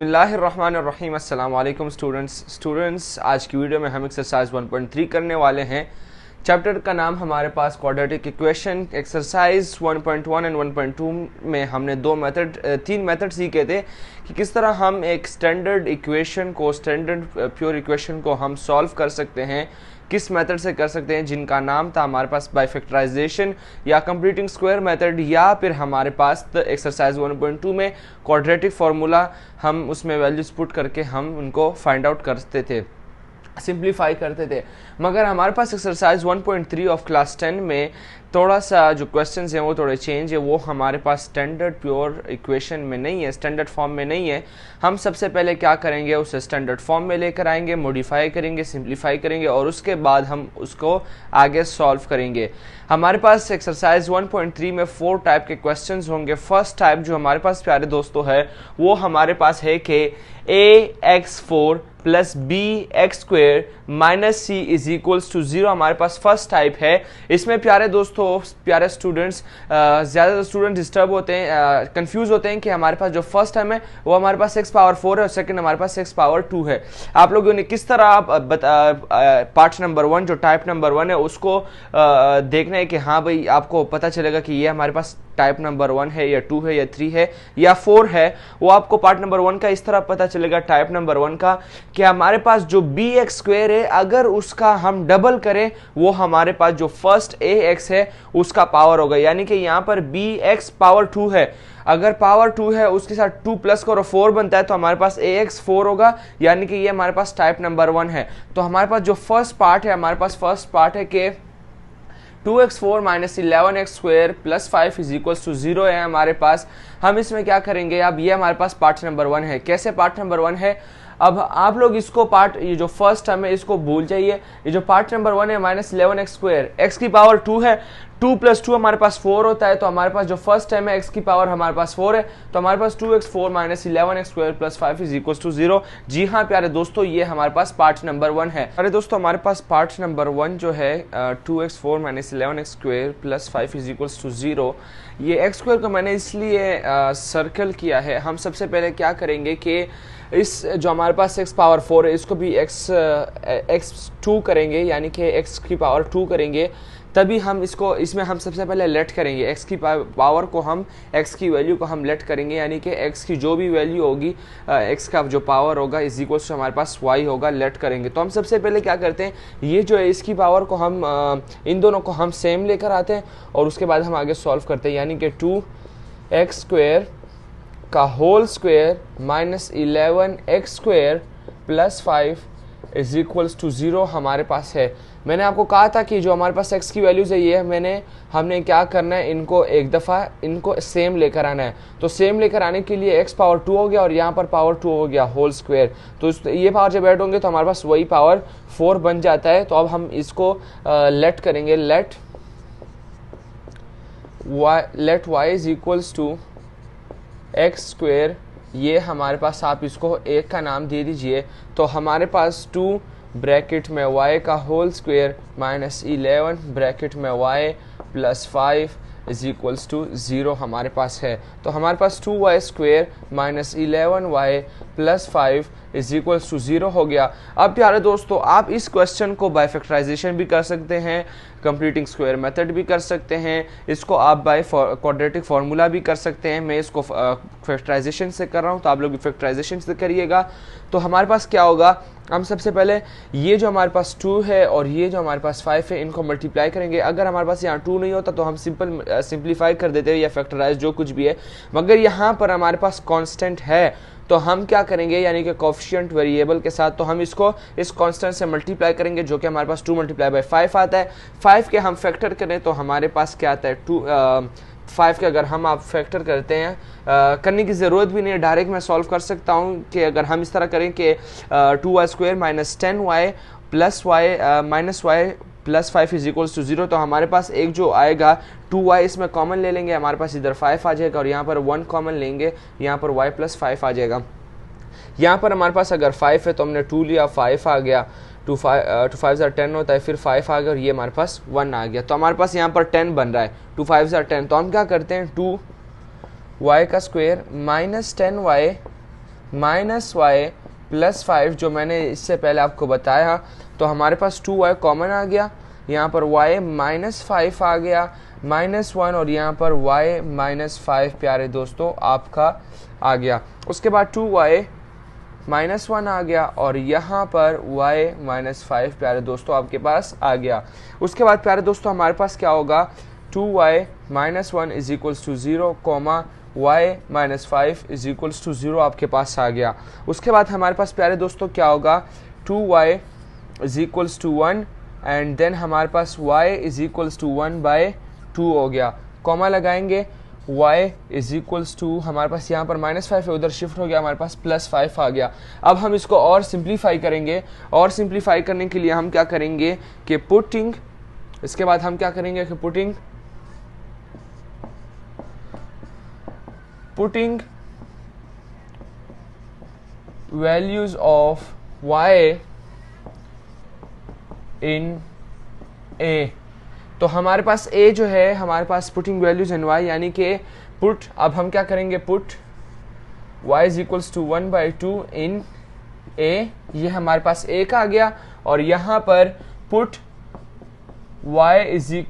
बिस्मिल्लाहिर्रहमानिर्रहीम। अस्सलाम वालेकुम स्टूडेंट्स, आज की वीडियो में हम एक्सरसाइज 1.3 करने वाले हैं। चैप्टर का नाम हमारे पास क्वाड्रेटिक इक्वेशन। एक्सरसाइज 1.1 एंड 1.2 में हमने तीन मेथड सीखे थे कि किस तरह हम एक स्टैंडर्ड प्योर इक्वेशन को हम सॉल्व कर सकते हैं, किस मेथड से कर सकते हैं, जिनका नाम था हमारे पास बाय फैक्टराइजेशन या कंप्लीटिंग स्क्वायर मेथड, या फिर हमारे पास एक्सरसाइज 1.2 में क्वाड्रेटिक फार्मूला हम उसमें वैल्यूज पुट करके हम उनको फाइंड आउट करते थे, सिंप्लीफाई करते थे। मगर हमारे पास एक्सरसाइज 1.3 ऑफ क्लास 10 में थोड़ा सा जो क्वेश्चंस हैं वो थोड़े चेंज है। वो हमारे पास स्टैंडर्ड प्योर इक्वेशन में नहीं है, स्टैंडर्ड फॉर्म में नहीं है। हम सबसे पहले क्या करेंगे, उसे स्टैंडर्ड फॉर्म में लेकर आएंगे, मॉडिफाई करेंगे, सिंप्लीफाई करेंगे और उसके बाद हम उसको आगे सॉल्व करेंगे। हमारे पास एक्सरसाइज 1.3 में 4 टाइप के क्वेश्चंस होंगे। फर्स्ट टाइप जो हमारे पास प्यारे दोस्तों है वो हमारे पास है कि ax4 plus bx² minus c is equals to 0 हमारे पास फर्स्ट टाइप है। इसमें प्यारे दोस्तों, प्यारे स्टूडेंट्स, ज़्यादातर स्टूडेंट डिस्टर्ब होते हैं, कंफ्यूज होते हैं कि हमारे पास जो फर्स्ट टाइम है वो हमारे पास x पावर 4 है और सेकंड हमारे पास x पावर 2 है। आप लोगों ने किस तरह पार्ट नंबर 1 जो टाइप नंबर 1 है उसको देखना है कि हाँ भाई आपको पता चलेगा कि ये हमारे पास टाइप नंबर 1 है या 2 है या 3 है या 4 है। वो आपको पार्ट नंबर 1 का इस तरह पता चलेगा टाइप नंबर 1 का कि हमारे पास जो bx² है अगर उसका हम डबल करें वो हमारे पास जो फर्स्ट ax है उसका पावर होगा, यानी कि यहाँ पर bx पावर 2 है, अगर पावर 2 है उसके साथ 2 प्लस करो 4 बनता है तो हमारे पास ax 4 होगा, यानी कि ये हमारे पास टाइप नंबर 1 है। तो हमारे पास जो फर्स्ट पार्ट है, हमारे पास फर्स्ट पार्ट है कि 2x4 minus 11x² plus 5 is equals to 0 है हमारे पास। हम इसमें क्या करेंगे, अब ये हमारे पास पार्ट नंबर 1 है। कैसे पार्ट नंबर 1 है, अब आप लोग इसको ये जो फर्स्ट टर्म है इसको भूल जाइए। ये जो पार्ट नंबर 1 है माइनस 11x², x की पावर 2 है, 2 प्लस 2 हमारे पास 4 होता है, तो हमारे पास जो फर्स्ट टर्म है x की पावर हमारे पास 4 है, तो हमारे पास 2x4 minus 11x² plus 5 is equal to 0। जी हाँ प्यारे दोस्तों, ये हमारे पास पार्ट नंबर 1 है। अरे दोस्तों, हमारे पास पार्ट नंबर 1 जो है 2x4 minus 11x² plus 5 is equal to 0, ये x² को मैंने इसलिए सर्कल किया है। हम सबसे पहले क्या करेंगे कि इस जो हमारे पास x पावर 4 है इसको भी x2 करेंगे, यानी कि x की पावर 2 करेंगे, तभी हम इसमें हम सबसे पहले लेट करेंगे x की पावर को, हम x की वैल्यू को हम लेट करेंगे, यानी कि x की जो भी वैल्यू होगी, x का जो पावर होगा इज इक्वल टू हमारे पास y होगा, लेट करेंगे। तो हम सबसे पहले क्या करते हैं, ये जो है इसकी पावर को हम इन दोनों को हम सेम लेकर आते हैं और उसके बाद हम आगे सॉल्व करते हैं, यानी कि 2x² का whole square minus 11x² plus 5 is equals to 0 हमारे पास है। मैंने आपको कहा था कि जो हमारे पास x की वैल्यूज है ये हमने क्या करना है, इनको एक दफ़ा इनको सेम लेकर आना है। तो सेम लेकर आने के लिए x पावर 2 हो गया और यहाँ पर पावर 2 हो गया होल स्क्वायर, तो ये पावर जब ऐड होंगे तो हमारे पास वही पावर 4 बन जाता है। तो अब हम इसको लेट करेंगे, let y is equals to x², ये हमारे पास, आप इसको एक का नाम दे दीजिए, तो हमारे पास 2 ब्रैकेट में y का होल स्क्वायर माइनस 11 ब्रैकेट में y plus 5 is equals to 0 हमारे पास है। तो हमारे पास 2y² minus 11y plus 5 is equals to 0 हो गया। अब प्यारे दोस्तों, आप इस क्वेश्चन को बाय फैक्टराइजेशन भी कर सकते हैं, कंप्लीटिंग स्क्वायर मेथड भी कर सकते हैं, इसको आप बाय क्वाड्रेटिक फार्मूला भी कर सकते हैं। मैं इसको फैक्टराइजेशन से कर रहा हूँ तो आप लोग भी फैक्टराइजेशन से करिएगा। तो हमारे पास क्या होगा, हम सबसे पहले ये जो हमारे पास 2 है और ये जो हमारे पास 5 है इनको मल्टीप्लाई करेंगे। अगर हमारे पास यहाँ 2 नहीं होता तो हम सिंप्लीफाई कर देते हैं या फैक्टराइज जो कुछ भी है, मगर यहाँ पर हमारे पास कांस्टेंट है तो हम क्या करेंगे, यानी कि कोएफिशिएंट वेरिएबल के साथ, तो हम इसको इस कांस्टेंट से मल्टीप्लाई करेंगे जो कि हमारे पास 2 मल्टीप्लाई बाय 5 आता है। 5 के हम फैक्टर करें तो हमारे पास क्या आता है 5 के अगर हम आप फैक्टर करते हैं, करने की ज़रूरत भी नहीं है, डायरेक्ट मैं सॉल्व कर सकता हूँ कि अगर हम इस तरह करें कि 2y² minus 10y plus y minus y plus 5 is equals to 0, तो हमारे पास एक जो आएगा 2y इसमें कॉमन ले लेंगे, हमारे पास इधर 5 आ जाएगा और यहाँ पर 1 कॉमन लेंगे, यहाँ पर y प्लस 5 आ जाएगा। यहाँ पर हमारे पास अगर 5 है तो हमने 2 लिया, 5 आ गया, 2 5 10 होता है, फिर 5 आ गया और ये हमारे पास 1 आ गया, तो हमारे पास यहाँ पर 10 बन रहा है, 2 5 10। तो हम क्या करते हैं, 2y का स्क्वायर माइनस 10y -y + 5 जो मैंने इससे पहले आपको बताया, तो हमारे पास 2y कॉमन आ गया, यहाँ पर y -5 आ गया, -1 और यहाँ पर y -5 प्यारे दोस्तों आपका आ गया। उसके बाद 2y -1 आ गया और यहाँ पर y -5 प्यारे दोस्तों आपके पास आ गया। उसके बाद प्यारे दोस्तों हमारे पास क्या होगा, 2y -1 = 0, y -5 = 0 आपके पास आ गया। उसके बाद हमारे पास प्यारे दोस्तों क्या होगा, 2y = 1 एंड देन हमारे पास y = 1/2 हो गया, कॉमा लगाएंगे, y = हमारे पास यहाँ पर -5 है, उधर शिफ्ट हो गया, हमारे पास +5 आ गया। अब हम इसको और सिंप्लीफाई करेंगे, और सिंप्लीफाई करने के लिए हम क्या करेंगे कि पुटिंग, इसके बाद हम क्या करेंगे कि putting values of y in a, तो हमारे पास a जो है, हमारे पास पुटिंग वैल्यूज इन y यानी कि पुट, अब हम क्या करेंगे, पुट y = 1/2 इन a, ये हमारे पास a का आ गया, और यहाँ पर पुट y =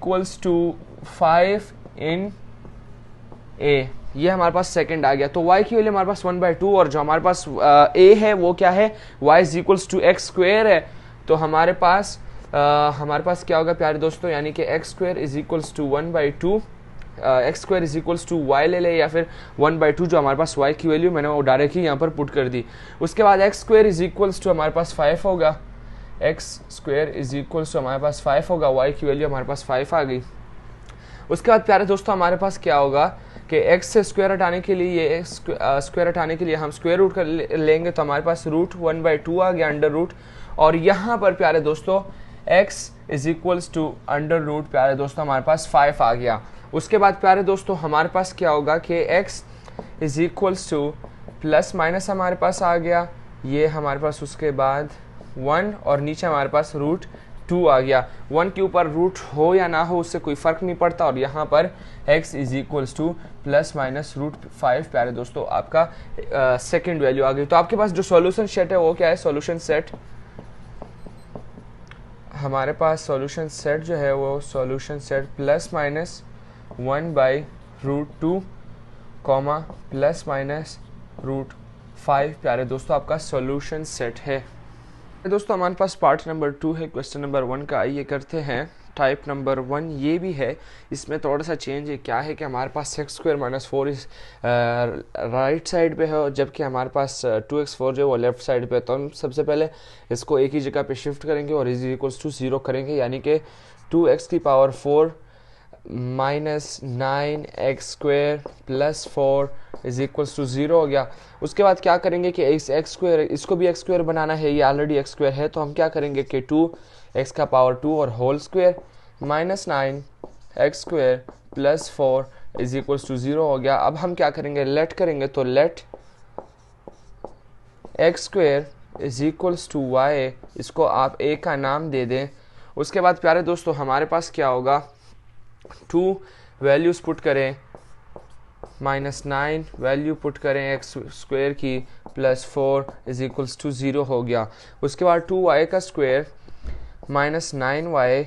5 इन a, ये हमारे पास सेकंड आ गया। तो y की वैल्यू हमारे पास 1/2 और जो हमारे पास a है वो क्या है, y = x² है, तो हमारे पास क्या होगा प्यारे दोस्तों, यानी कि x² = 1/2, x² = y ले ले या फिर 1/2, जो हमारे पास y की वैल्यू मैंने वो डायरेक्टली यहाँ पर पुट कर दी। उसके बाद x² = हमारे पास 5 होगा, x² हमारे पास 5 होगा, y की वैल्यू हमारे पास 5 आ गई। उसके बाद प्यारे दोस्तों हमारे पास क्या होगा कि x से स्क्वायर हटाने के लिए, ये स्क्वायर हटाने के लिए हम स्क्वायर रूट कर लेंगे, तो हमारे पास √1/2 आ गया, अंडर रूट, और यहाँ पर प्यारे दोस्तों x = अंडर रूट प्यारे दोस्तों हमारे पास 5 आ गया। उसके बाद प्यारे दोस्तों हमारे पास क्या होगा कि x = ± हमारे पास आ गया, ये हमारे पास उसके बाद 1 और नीचे हमारे पास √2 आ गया। 1 के ऊपर रूट हो या ना हो उससे कोई फ़र्क नहीं पड़ता, और यहाँ पर x = ±√5 प्यारे दोस्तों आपका सेकंड वैल्यू आ गई। तो आपके पास जो सॉल्यूशन सेट है वो क्या है, सॉल्यूशन सेट, हमारे पास सॉल्यूशन सेट जो है वो सॉल्यूशन सेट ±1/√2, ±√5 प्यारे दोस्तों आपका सॉल्यूशन सेट है। दोस्तों हमारे पास पार्ट नंबर 2 है क्वेश्चन नंबर 1 का, आइए करते हैं टाइप नंबर 1। ये भी है, इसमें थोड़ा सा चेंज है, क्या है कि हमारे पास x² - 4 इस राइट साइड पे है, जबकि हमारे पास 2x4 जो है वो लेफ्ट साइड पे है। तो हम सबसे पहले इसको एक ही जगह पे शिफ्ट करेंगे और = 0 करेंगे, यानी कि 2x⁴ -9x² + 4 = 0 हो गया। उसके बाद क्या करेंगे कि इस x², इसको भी x² बनाना है, ये ऑलरेडी x² है, तो हम क्या करेंगे कि 2x⁴ और होल स्क्वायर -9x² + 4 = 0 हो गया। अब हम क्या करेंगे, लेट करेंगे, तो लेट x² = y, इसको आप a का नाम दे दें। उसके बाद प्यारे दोस्तों हमारे पास क्या होगा, 2 वैल्यूज़ पुट करें, -9 वैल्यू पुट करें x² की, +4 = 0 हो गया। उसके बाद 2y² -9y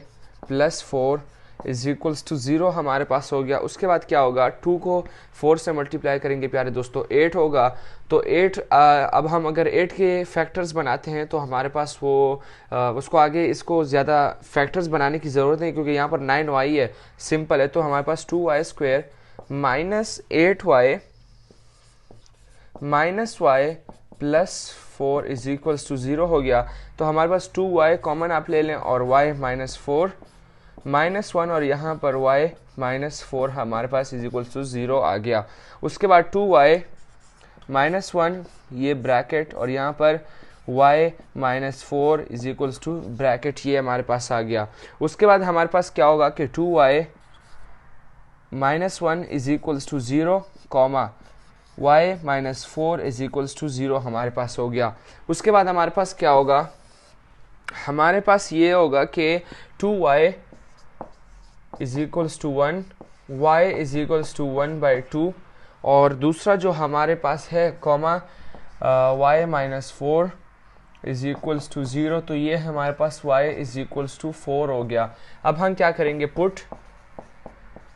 + 4 = 0 हमारे पास हो गया। उसके बाद क्या होगा, 2 को 4 से मल्टीप्लाई करेंगे प्यारे दोस्तों, 8 होगा। तो 8 अब हम अगर 8 के फैक्टर्स बनाते हैं तो हमारे पास वो उसको आगे इसको ज़्यादा फैक्टर्स बनाने की ज़रूरत नहीं, क्योंकि यहाँ पर 9y है, सिंपल है। तो हमारे पास 2y² -8y -y + 4 = 0 हो गया। तो हमारे पास 2y कॉमन आप ले लें और y -4 -1 और यहाँ पर y -4 हमारे पास = 0 आ गया। उसके बाद 2y -1 ये ब्रैकेट और यहाँ पर y -4 = ब्रैकेट, ये हमारे पास आ गया। उसके बाद हमारे पास क्या होगा कि 2y -1 = 0, y -4 = 0 हमारे पास हो गया। उसके बाद हमारे पास क्या होगा, हमारे पास ये होगा कि 2y = 1, y = 1/2, और दूसरा जो हमारे पास है comma y minus 4 is equals to 0, तो ये हमारे पास y इज इक्वल्स टू 4 हो गया। अब हम क्या करेंगे, put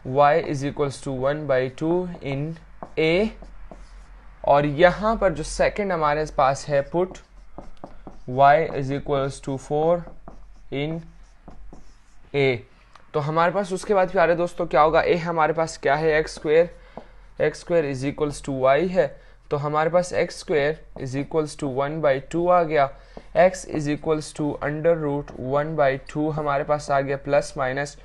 y is equals to 1/2 in a, और यहाँ पर जो सेकंड हमारे पास है put y is equals to 4 in a। तो हमारे पास उसके बाद प्यारे दोस्तों क्या होगा, a हमारे पास क्या है, X square is equals to y है, तो हमारे पास X square is equals to 1/2 आ गया। x is equals to under root 1/2 हमारे पास आ गया, plus minus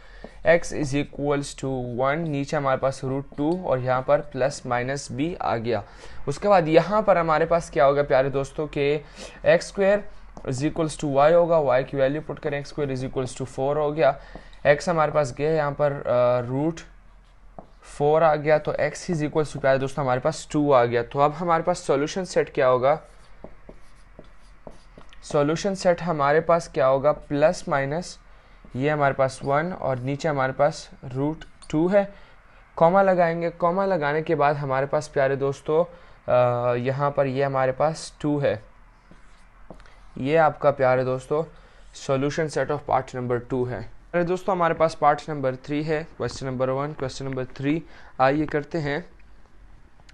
x is equals to 1, नीचे हमारे पास √2 और यहाँ पर प्लस माइनस b आ गया। उसके बाद यहाँ पर हमारे पास क्या होगा प्यारे दोस्तों के x square is equals to y होगा, y की वैल्यू पुट करें, x square is equals to 4 हो गया, x हमारे पास गया यहाँ पर √4 आ गया, तो x इज इक्वल्स टू प्यारे दोस्तों हमारे पास 2 आ गया। तो अब हमारे पास सॉल्यूशन सेट क्या होगा, सॉल्यूशन सेट हमारे पास क्या होगा, प्लस माइनस ये हमारे पास 1 और नीचे हमारे पास √2 है, कॉमा लगाएंगे, कॉमा लगाने के बाद हमारे पास प्यारे दोस्तों यहाँ पर ये हमारे पास 2 है। ये आपका प्यारे दोस्तों solution set of part number 2 है। अरे दोस्तों हमारे पास पार्ट नंबर 3 है, क्वेश्चन नंबर 1, क्वेश्चन नंबर 3। आइए करते हैं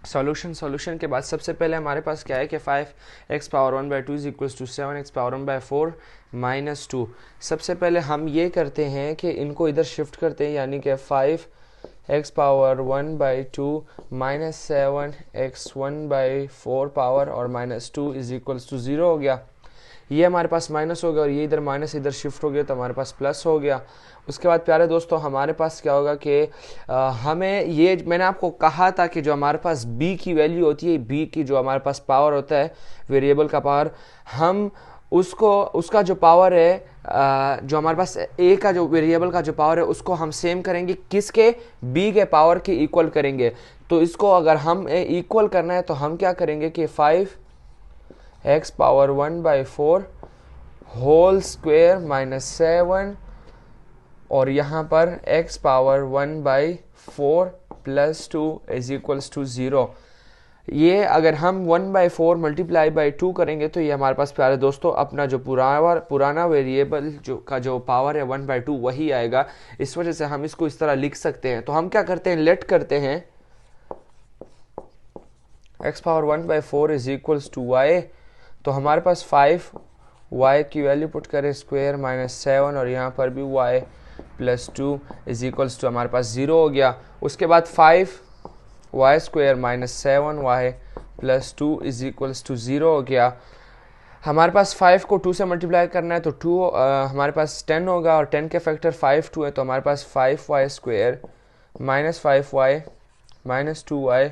सॉल्यूशन के बाद सबसे पहले हमारे पास क्या है कि 5x power 1/2 is equals to 7x power 1/4 minus 2। सबसे पहले हम ये करते हैं कि इनको इधर शिफ्ट करते हैं, यानी कि 5x power 1/2 minus 7x 1/4 power और माइनस 2 इज इक्वल्स टू 0 हो गया। ये हमारे पास माइनस हो गया और ये इधर माइनस इधर शिफ्ट हो गया, तो हमारे पास प्लस हो गया। उसके बाद प्यारे दोस्तों हमारे पास क्या होगा कि हमें ये, मैंने आपको कहा था कि जो हमारे पास b की वैल्यू होती है, b की जो हमारे पास पावर होता है, वेरिएबल का पावर, हम उसका जो पावर है, जो हमारे पास a का जो वेरिएबल का जो पावर है, उसको हम सेम करेंगे, किसके, b के पावर के इक्वल करेंगे। तो इसको अगर हम इक्वल करना है तो हम क्या करेंगे कि 5x power 1/4 whole square minus 7 और यहाँ पर x power 1/4 plus 2 is equals to 0। ये अगर हम 1/4 मल्टीप्लाई बाई 2 करेंगे तो ये हमारे पास प्यारे दोस्तों अपना जो पुराना वेरिएबल जो पावर है 1/2 वही आएगा। इस वजह से हम इसको इस तरह लिख सकते हैं। तो हम क्या करते हैं, लेट करते हैं x power 1/4 is equals to y, तो हमारे पास 5y की वैल्यू पुट करें, स्क्वायर माइनस 7 और यहाँ पर भी y plus 2 is equals to हमारे पास 0 हो गया। उसके बाद 5y square minus 7y plus 2 is equals to 0 हो गया। हमारे पास 5 को 2 से मल्टीप्लाई करना है तो 2 हमारे पास 10 होगा और 10 के फैक्टर 5 2 है, तो हमारे पास 5y square minus 5y minus 2y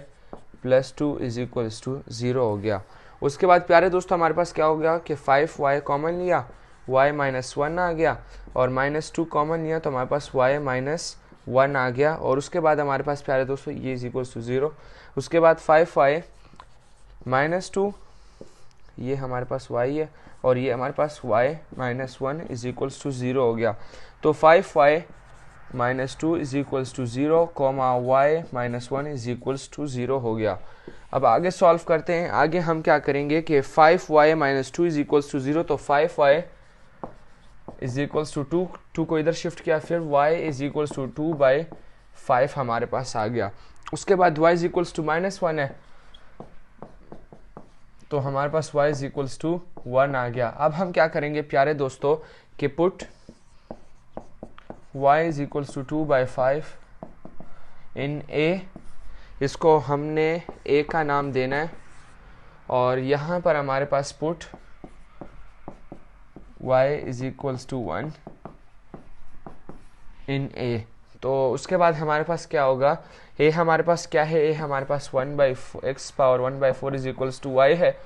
plus 2 is equals to 0 हो गया। उसके बाद प्यारे दोस्तों हमारे पास क्या हो गया कि 5y कॉमन लिया, y माइनस 1 आ गया और माइनस 2 कॉमन लिया, तो हमारे पास y माइनस 1 आ गया। और उसके बाद हमारे पास प्यारे दोस्तों ये इज इक्वल्स टू 0। उसके बाद 5y माइनस 2, ये हमारे पास y है और ये हमारे पास y minus 1 is equals to 0 हो गया। तो 5y minus 2 is equals to 0 comma y minus 1 is equals to 0 हो गया। अब आगे सॉल्व करते हैं। आगे हम क्या करेंगे कि 5y minus 2 is equals to 0, तो 5y इज इक्वल्स टू 2 को इधर शिफ्ट किया, फिर y इज इक्वल्स टू 2/5 हमारे पास आ गया। उसके बाद y is equals to minus 1 है, तो हमारे पास y इज इक्वल्स टू 1 आ गया। अब हम क्या करेंगे प्यारे दोस्तों कि put y is equals to 2/5 in a, इसको हमने a का नाम देना है और यहाँ पर हमारे पास put y is equals to 1 in a। तो उसके बाद हमारे पास क्या होगा, a हमारे पास क्या है, a हमारे पास x power 1/4 is equals to y है,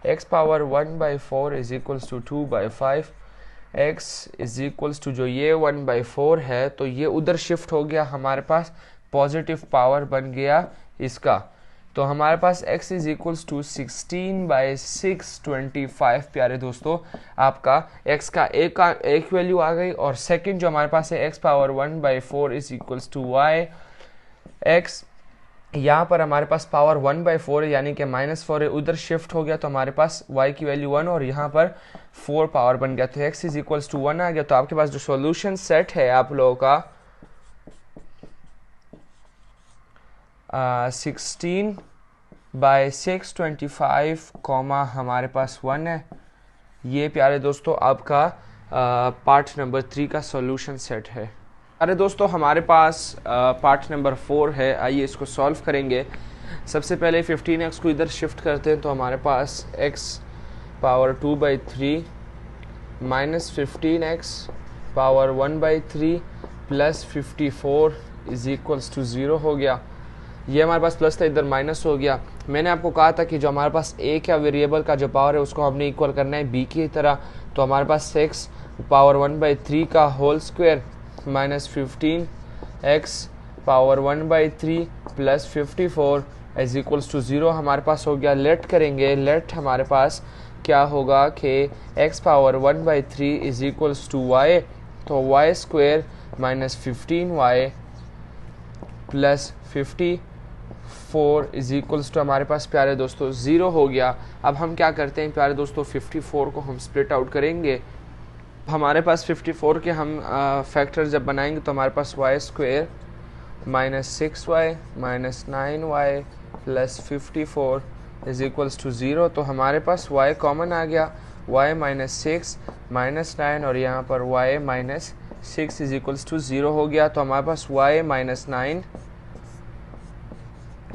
x power 1/4 is equals to 2/5, x is equals to जो ये 1/4 है तो ये उधर शिफ्ट हो गया, हमारे पास पॉजिटिव पावर बन गया इसका। तो हमारे पास x इज इक्वल्स टू 16/625 प्यारे दोस्तों आपका x का एक वैल्यू आ गई। और सेकंड जो हमारे पास है x power 1/4 is equals to y, x यहाँ पर हमारे पास पावर 1/4 है, यानी कि -4 है, उधर शिफ्ट हो गया तो हमारे पास y की वैल्यू 1 और यहाँ पर 4 पावर बन गया, तो x इज इक्वल्स टू 1 आ गया। तो आपके पास जो सॉल्यूशन सेट है आप लोगों का 16/625 कॉमा हमारे पास 1 है। ये प्यारे दोस्तों आपका पार्ट नंबर 3 का सॉल्यूशन सेट है। अरे दोस्तों हमारे पास पार्ट नंबर 4 है, आइए इसको सॉल्व करेंगे। सबसे पहले 15x को इधर शिफ्ट करते हैं तो हमारे पास x power 2/3 minus 15x power 1/3 plus 54 is equals to 0 हो गया। ये हमारे पास प्लस था, इधर माइनस हो गया। मैंने आपको कहा था कि जो हमारे पास a क्या वेरिएबल का जो पावर है उसको हमने इक्वल करना है b की तरह, तो हमारे पास x पावर 1/3 का whole square minus 15x power 1/3 plus 54 is equals to 0 हमारे पास हो गया। लेट करेंगे, लेट हमारे पास क्या होगा कि x power 1/3 is equals to y, तो y square minus 15y plus 54 is equals to हमारे पास प्यारे दोस्तों 0 हो गया। अब हम क्या करते हैं प्यारे दोस्तों, 54 को हम स्प्लिट आउट करेंगे। हमारे पास 54 के हम फैक्टर जब बनाएंगे तो हमारे पास y square minus 6y minus 9y plus 54 is equals to 0, तो हमारे पास y कॉमन आ गया, y माइनस 6 माइनस 9 और यहाँ पर y minus 6 is equals to 0 हो गया। तो हमारे पास y minus 9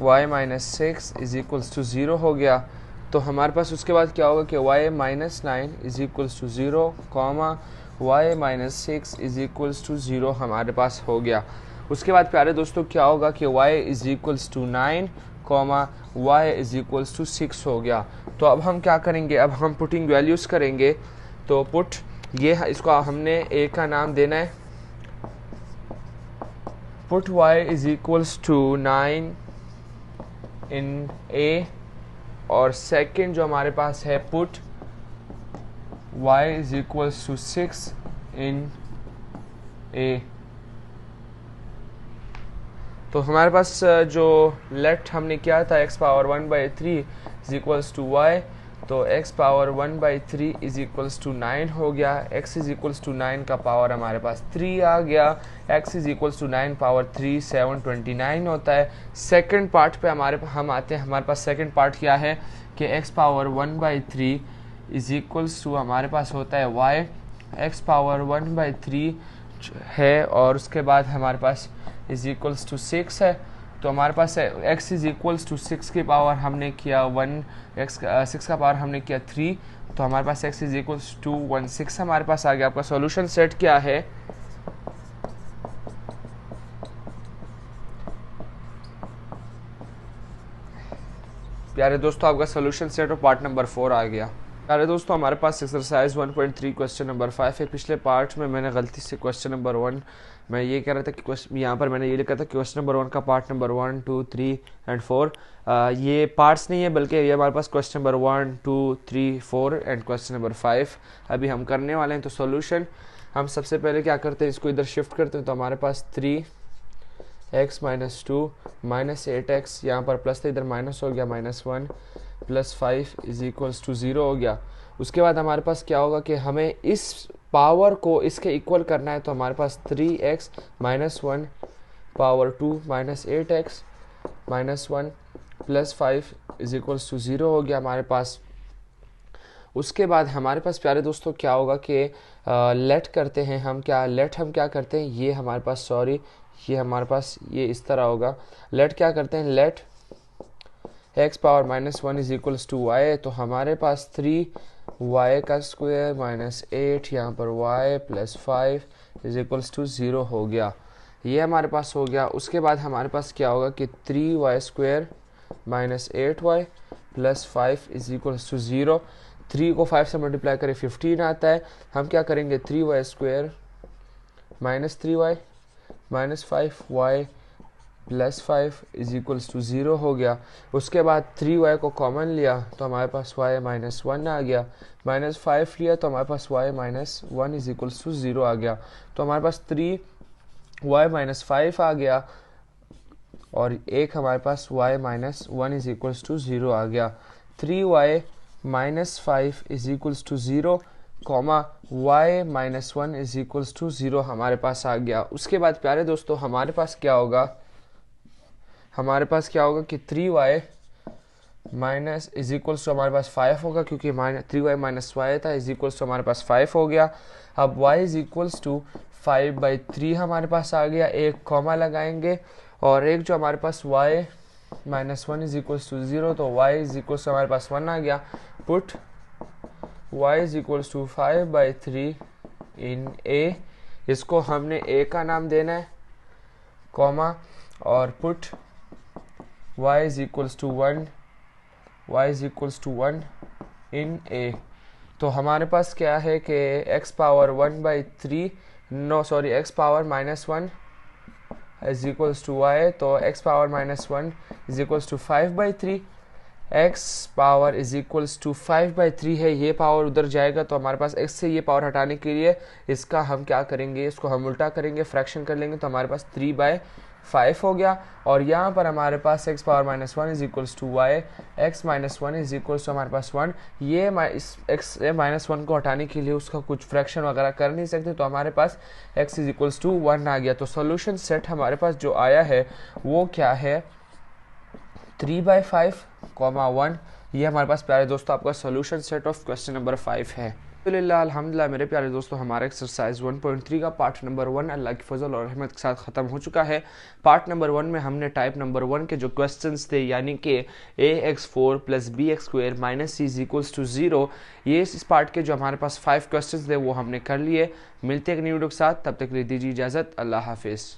y minus 6 is equals to 0 हो गया। तो हमारे पास उसके बाद क्या होगा कि y minus 9 is equals to 0 comma y minus 6 is equals to 0 हमारे पास हो गया। उसके बाद प्यारे दोस्तों क्या होगा कि y is equals to 9 comma y is equals to 6 हो गया। तो अब हम क्या करेंगे, अब हम पुटिंग वैल्यूज़ करेंगे। तो पुट ये इसको हमने a का नाम देना है, put y is equals to 9 in a, और सेकंड जो हमारे पास है put y is equals to 6 in a। तो हमारे पास जो लेट हमने किया था x power 1/3 is equals to y, तो x power 1/3 is equals to 9 हो गया। x इज इक्वल्स टू 9 का पावर हमारे पास 3 आ गया। x is equals to 9 power 3 729 होता है। सेकंड पार्ट पे हम आते हैं। हमारे पास सेकंड पार्ट क्या है कि x power 1/3 is equals to हमारे पास होता है y, x पावर 1/3 है और उसके बाद हमारे पास इज इक्वल्स टू 6 है। तो हमारे पास x इज इक्वल्स टू 6 की पावर हमने किया 6 का पावर हमने किया 3, तो हमारे पास x इज इक्वल्स टू 16 हमारे पास आ गया। आपका सॉल्यूशन सेट क्या है, प्यारे दोस्तों आपका सॉल्यूशन सेट और पार्ट नंबर 4 आ गया। प्यारे दोस्तों हमारे पास एक्सरसाइज 1.3 क्वेश्चन नंबर 5 है। पिछले पार्ट में मैंने गलती से क्वेश्चन नंबर 1 मैं ये कह रहा था कि यहाँ पर मैंने ये लिखा था क्वेश्चन नंबर 1 का पार्ट नंबर 1 2 3 एंड 4, ये पार्ट्स नहीं है बल्कि ये हमारे पास question number 1 2 3 4 and question number 5 अभी हम करने वाले हैं। तो सॉल्यूशन हम सबसे पहले क्या करते हैं, इसको इधर शिफ्ट करते हैं। तो हमारे पास 3x माइनस 2 माइनस 8x, यहाँ पर प्लस था इधर माइनस हो गया, -1 प्लस 5 इज इक्वल्स टू 0 हो गया। उसके बाद हमारे पास क्या होगा कि हमें इस पावर को इसके इक्वल करना है। तो हमारे पास 3x minus 1 power 2 minus 8x minus 1 plus 5 is equals to 0 हो गया हमारे पास। उसके बाद हमारे पास प्यारे दोस्तों क्या होगा कि लेट करते हैं हम क्या करते हैं, ये हमारे पास ये हमारे पास ये इस तरह होगा। लेट क्या करते हैं, let x power -1 is equals to y, तो हमारे पास 3y का स्क्वायर माइनस 8 यहाँ पर y plus 5 is equals to 0 हो गया। ये हमारे पास हो गया। उसके बाद हमारे पास क्या होगा कि 3y square minus 8y plus 5 is equals to 0। 3 को 5 से मल्टीप्लाई करें 15 आता है। हम क्या करेंगे, 3y square minus 3y minus 5y plus 5 is equals to 0 हो गया। उसके बाद 3y को कॉमन लिया तो हमारे पास y माइनस 1 आ गया, माइनस 5 लिया तो हमारे पास y minus 1 is equals to 0 आ गया। तो हमारे पास 3y माइनस 5 आ गया। और एक हमारे पास y minus 1 is equals to 0 आ गया। 3y minus 5 is equals to 0 comma y minus 1 is equals to 0 हमारे पास आ गया। उसके बाद प्यारे दोस्तों हमारे पास क्या होगा कि 3y minus is equals to हमारे पास 5 होगा, क्योंकि 3y माइनस y था, इज इक्वल्स टू हमारे पास 5 हो गया। अब y इज इक्वल्स टू 5/3 हमारे पास आ गया, एक कॉमा लगाएंगे और एक जो हमारे पास y minus 1 is equals to 0, तो y इज इक्वल्स टू हमारे पास 1 आ गया। Put y is equals to 5/3 in a, इसको हमने a का नाम देना है, कॉमा, और put y is equals to 1 in a। तो हमारे पास क्या है कि x power minus 1 is equals to y, तो x power minus 1 is equals to 5/3, x power is equals to 5/3 है, ये पावर उधर जाएगा, तो हमारे पास x से ये पावर हटाने के लिए इसका हम क्या करेंगे, इसको हम उल्टा करेंगे, फ्रैक्शन कर लेंगे, तो हमारे पास 3/5 हो गया। और यहाँ पर हमारे पास x power minus 1 is equals to y, x minus 1 is equals to हमारे पास 1, ये इस x माइनस 1 को हटाने के लिए उसका कुछ फ्रैक्शन वगैरह कर नहीं सकते, तो हमारे पास x इज इक्वल्स टू 1 आ गया। तो सोल्यूशन सेट हमारे पास जो आया है वो क्या है, 3/5, 1। ये हमारे पास प्यारे दोस्तों आपका solution set of question number 5 है। अल्हम्दुलिल्लाह मेरे प्यारे दोस्तों, हमारा एक्सरसाइज 1.3 का पार्ट नंबर 1 अल्लाह की फजल और रहमत के साथ ख़त्म हो चुका है। पार्ट नंबर 1 में हमने टाइप नंबर 1 के जो क्वेश्चंस थे, यानी कि ax4 + bx² - c = 0, ये इस पार्ट के जो हमारे पास 5 क्वेश्चंस थे वो हमने कर लिए। मिलते हैं एक न्यू वीडियो के साथ, तब तक के लिए दीजिए इजाज़त। अल्लाह हाफिज़।